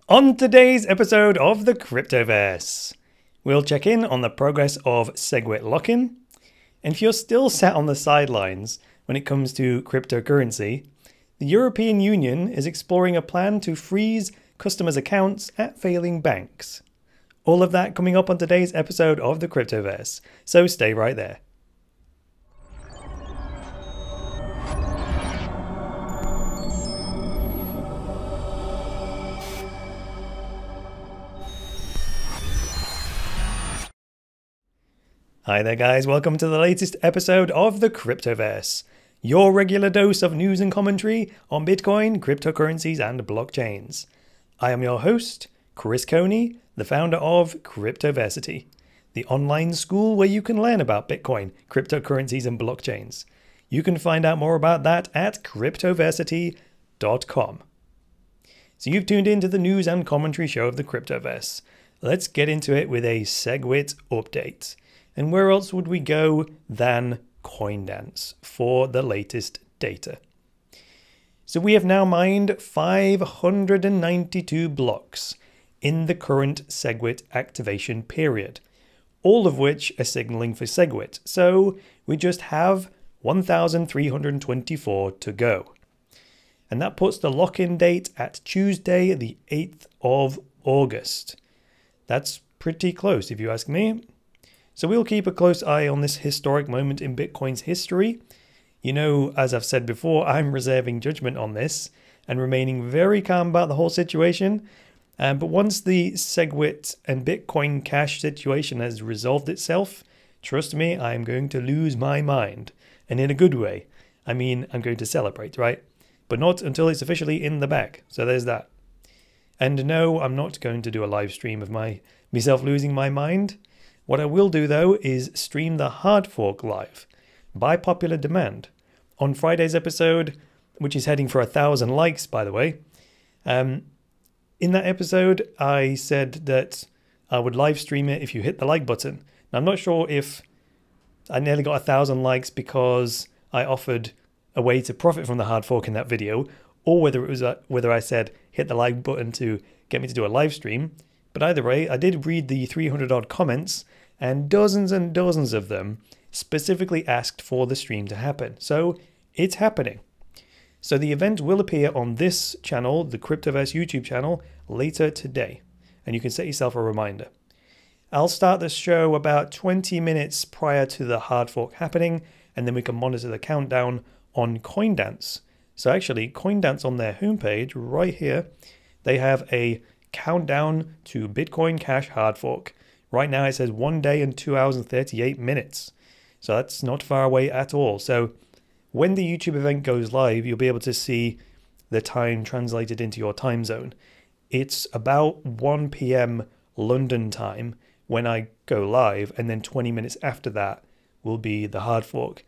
On today's episode of the Cryptoverse, we'll check in on the progress of Segwit lock-in, and if you're still sat on the sidelines when it comes to cryptocurrency, the European Union is exploring a plan to freeze customers' accounts at failing banks. All of that coming up on today's episode of the Cryptoverse, so stay right there. Hi there guys, welcome to the latest episode of the Cryptoverse, your regular dose of news and commentary on Bitcoin, cryptocurrencies and blockchains. I am your host, Chris Coney, the founder of Cryptoversity, the online school where you can learn about Bitcoin, cryptocurrencies and blockchains. You can find out more about that at cryptoversity.com. So you've tuned into the news and commentary show of the Cryptoverse. Let's get into it with a Segwit update. And where else would we go than Coindance for the latest data? So we have now mined 592 blocks in the current Segwit activation period, all of which are signaling for Segwit. So we just have 1,324 to go. And that puts the lock-in date at Tuesday, the 8th of August. That's pretty close if you ask me. So we'll keep a close eye on this historic moment in Bitcoin's history. You know, as I've said before, I'm reserving judgment on this and remaining very calm about the whole situation. But once the Segwit and Bitcoin Cash situation has resolved itself, trust me, I'm going to lose my mind. And in a good way. I mean, I'm going to celebrate, right? But not until it's officially in the bag. So there's that. And no, I'm not going to do a live stream of myself losing my mind. What I will do though is stream the hard fork live by popular demand on Friday's episode, which is heading for 1,000 likes, by the way. In that episode, I said that I would live stream it if you hit the like button. Now, I'm not sure if I nearly got 1,000 likes because I offered a way to profit from the hard fork in that video, or whether it was whether I said hit the like button to get me to do a live stream. But either way, I did read the 300 odd comments and dozens of them specifically asked for the stream to happen. So it's happening. So the event will appear on this channel, the Cryptoverse YouTube channel, later today. And you can set yourself a reminder. I'll start the show about 20 minutes prior to the hard fork happening, and then we can monitor the countdown on Coindance. So actually, Coindance on their homepage right here, they have a countdown to Bitcoin Cash hard fork. Right now it says 1 day and 2 hours and 38 minutes. So that's not far away at all. So when the YouTube event goes live, you'll be able to see the time translated into your time zone. It's about 1 p.m. London time when I go live, and then 20 minutes after that will be the hard fork.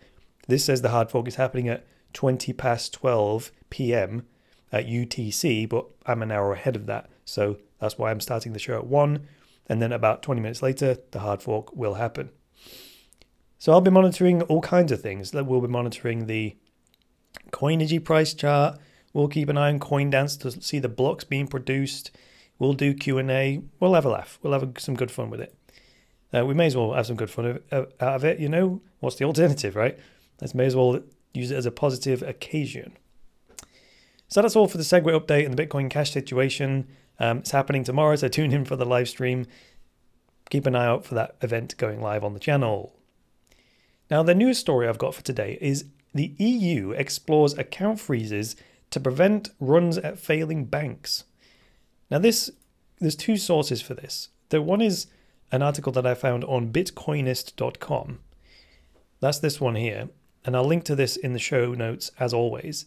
This says the hard fork is happening at 20 past 12 p.m. at UTC, but I'm an hour ahead of that. So that's why I'm starting the show at 1. And then about 20 minutes later, the hard fork will happen. So I'll be monitoring all kinds of things. We'll be monitoring the Coinigy price chart. We'll keep an eye on Coindance to see the blocks being produced. We'll do Q&A. We'll have a laugh. We'll have some good fun with it. We may as well have some good fun out of it. You know, what's the alternative, right? Let's may as well use it as a positive occasion. So that's all for the Segwit update and the Bitcoin Cash situation. It's happening tomorrow, so tune in for the live stream. Keep an eye out for that event going live on the channel. Now, the newest story I've got for today is the EU explores account freezes to prevent runs at failing banks. Now, there's two sources for this. The one is an article that I found on bitcoinist.com. That's this one here, and I'll link to this in the show notes as always.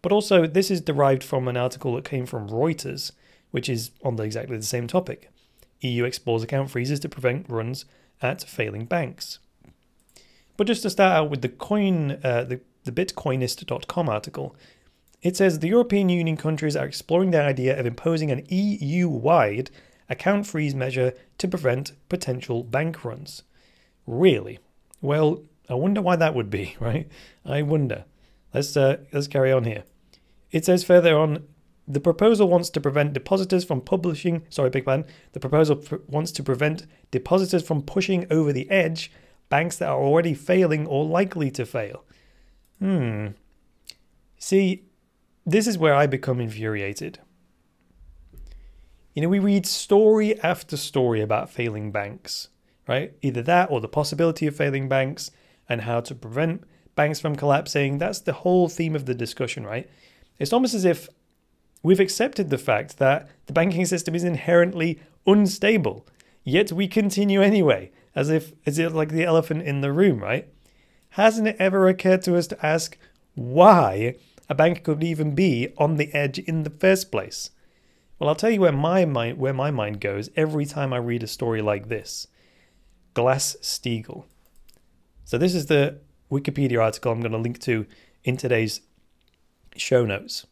But also, this is derived from an article that came from Reuters, which is on exactly the same topic. EU explores account freezes to prevent runs at failing banks. But just to start out with the bitcoinist.com article, it says the European Union countries are exploring the idea of imposing an EU-wide account freeze measure to prevent potential bank runs. Really? Well, I wonder why that would be, right? I wonder. Let's carry on here. It says further on, The proposal wants to prevent depositors from The proposal wants to prevent depositors from pushing over the edge banks that are already failing or likely to fail. See, this is where I become infuriated. You know, we read story after story about failing banks, right? Either that or the possibility of failing banks and how to prevent banks from collapsing. That's the whole theme of the discussion, right? It's almost as if we've accepted the fact that the banking system is inherently unstable, yet we continue anyway, as if it's like the elephant in the room, right? Hasn't it ever occurred to us to ask why a bank could even be on the edge in the first place? Well, I'll tell you where my mind goes every time I read a story like this. Glass-Steagall. So this is the Wikipedia article I'm going to link to in today's show notes.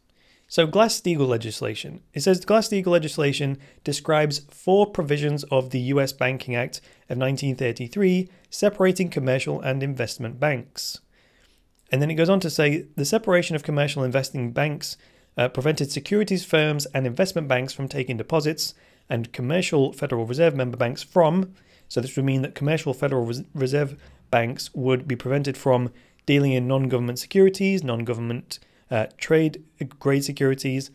So Glass-Steagall legislation. It says Glass-Steagall legislation describes 4 provisions of the US Banking Act of 1933 separating commercial and investment banks. And then it goes on to say the separation of commercial investing banks prevented securities firms and investment banks from taking deposits and commercial Federal Reserve member banks from, so this would mean that commercial Federal Reserve banks would be prevented from dealing in non-government securities, non-government trade grade securities,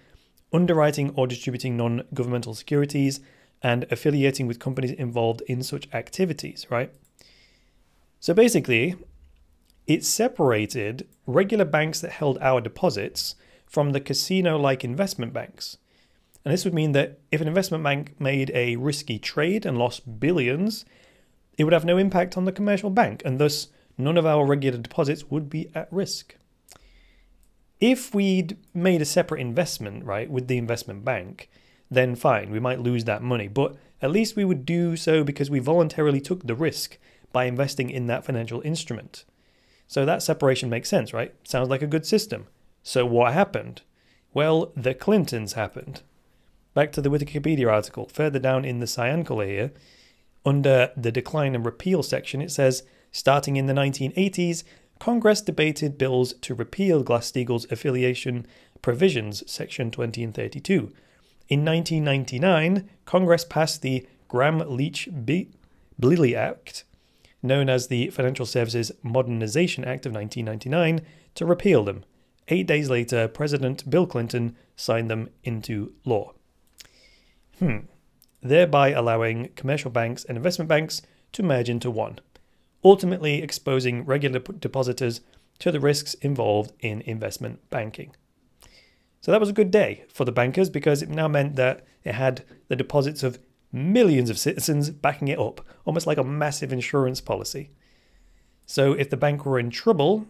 underwriting or distributing non-governmental securities, and affiliating with companies involved in such activities, right? So basically, it separated regular banks that held our deposits from the casino-like investment banks. And this would mean that if an investment bank made a risky trade and lost billions, it would have no impact on the commercial bank, and thus none of our regular deposits would be at risk. If we'd made a separate investment, right, with the investment bank, then fine, we might lose that money, but at least we would do so because we voluntarily took the risk by investing in that financial instrument. So that separation makes sense, right? Sounds like a good system. So what happened? Well, the Clintons happened. Back to the Wikipedia article, further down in the cyan color here, under the decline and repeal section, it says, starting in the 1980s, Congress debated bills to repeal Glass-Steagall's affiliation provisions, section 20 and 32. In 1999, Congress passed the Gramm-Leach-Bliley Act, known as the Financial Services Modernization Act of 1999, to repeal them. 8 days later, President Bill Clinton signed them into law. Thereby allowing commercial banks and investment banks to merge into one, ultimately exposing regular depositors to the risks involved in investment banking. So that was a good day for the bankers because it now meant that it had the deposits of millions of citizens backing it up, almost like a massive insurance policy. So if the bank were in trouble,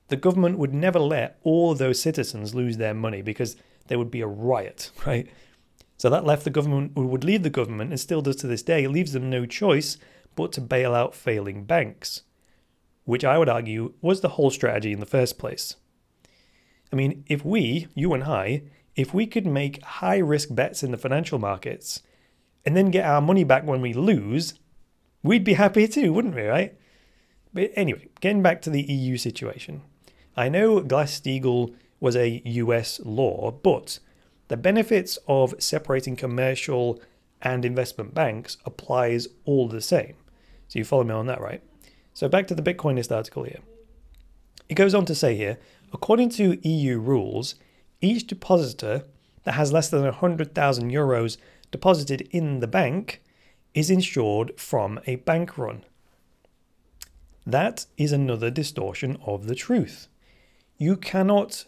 the government would never let all those citizens lose their money because there would be a riot, right? So that left the government, would leave the government, and still does to this day, leaves them no choice but to bail out failing banks, which I would argue was the whole strategy in the first place. I mean, if we, you and I, if we could make high-risk bets in the financial markets and then get our money back when we lose, we'd be happy too, wouldn't we, right? But anyway, getting back to the EU situation. I know Glass-Steagall was a US law, but the benefits of separating commercial and investment banks applies all the same. So you follow me on that, right? So back to the Bitcoinist article here. It goes on to say here, according to EU rules, each depositor that has less than 100,000 euros deposited in the bank is insured from a bank run. That is another distortion of the truth. You cannot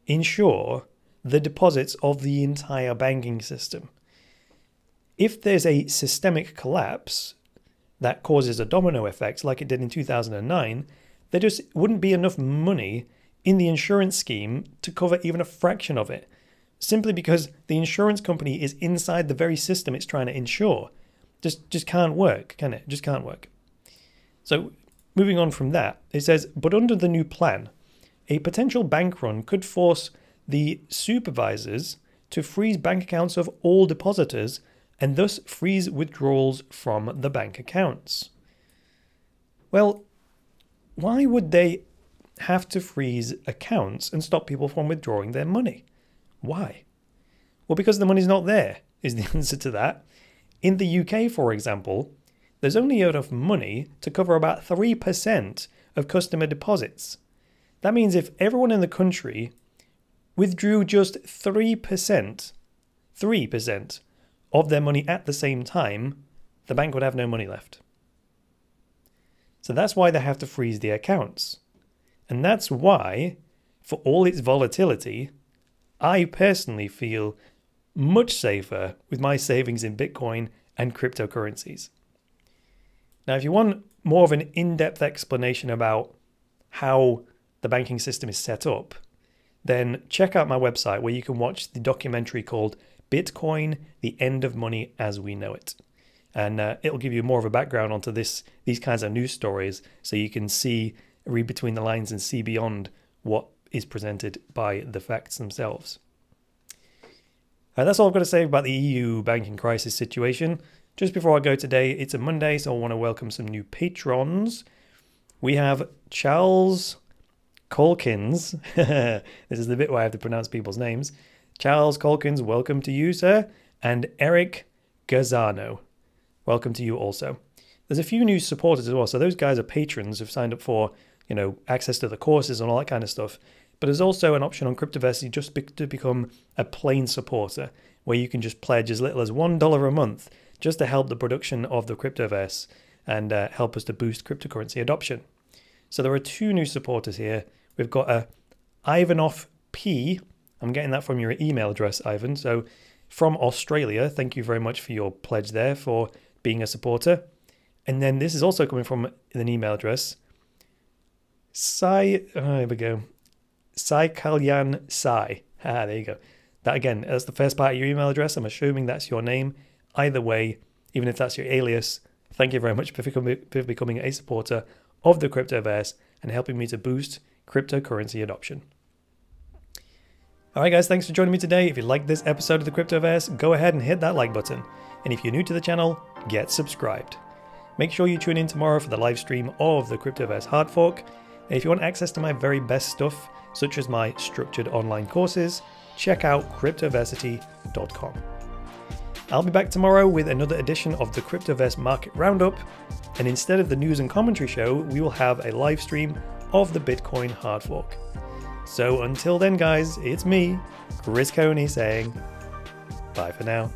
insure the deposits of the entire banking system. If there's a systemic collapse that causes a domino effect like it did in 2009, there just wouldn't be enough money in the insurance scheme to cover even a fraction of it, simply because the insurance company is inside the very system it's trying to insure. Just can't work, can it? Just can't work. So moving on from that, it says, but under the new plan, a potential bank run could force the supervisors to freeze bank accounts of all depositors and thus freeze withdrawals from the bank accounts. Well, why would they have to freeze accounts and stop people from withdrawing their money? Why? Well, because the money's not there is the answer to that. In the UK, for example, there's only enough money to cover about 3% of customer deposits. That means if everyone in the country withdrew just 3% of their money at the same time, the bank would have no money left. So that's why they have to freeze the accounts. And that's why, for all its volatility, I personally feel much safer with my savings in Bitcoin and cryptocurrencies. Now, if you want more of an in-depth explanation about how the banking system is set up, then check out my website where you can watch the documentary called Bitcoin, the End of Money as We Know It. And it'll give you more of a background onto these kinds of news stories so you can read between the lines and see beyond what is presented by the facts themselves. That's all I've got to say about the EU banking crisis situation. Just before I go today, it's a Monday, so I want to welcome some new patrons. We have Charles Colkins. This is the bit where I have to pronounce people's names. Charles Colkins, welcome to you, sir. And Eric Gazzano, welcome to you also. There's a few new supporters as well. So those guys are patrons who've signed up for, access to the courses and all that kind of stuff. But there's also an option on Cryptoversity just to become a plain supporter, where you can just pledge as little as $1 a month just to help the production of the Cryptoverse and help us to boost cryptocurrency adoption. So there are two new supporters here. We've got a Ivanov P. I'm getting that from your email address, Ivan. So from Australia, thank you very much for your pledge there for being a supporter. And then this is also coming from an email address. Here we go. Sai Kalyan Sai. There you go. That again, that's the first part of your email address. I'm assuming that's your name. Either way, even if that's your alias, thank you very much for becoming a supporter of the Cryptoverse and helping me to boost cryptocurrency adoption. Alright guys, thanks for joining me today. If you liked this episode of the Cryptoverse, go ahead and hit that like button. And if you're new to the channel, get subscribed. Make sure you tune in tomorrow for the live stream of the Cryptoverse hard fork. And if you want access to my very best stuff, such as my structured online courses, check out cryptoversity.com. I'll be back tomorrow with another edition of the Cryptoverse Market Roundup, and instead of the news and commentary show, we will have a live stream of the Bitcoin hard fork. So until then guys, it's me, Chris Coney saying bye for now.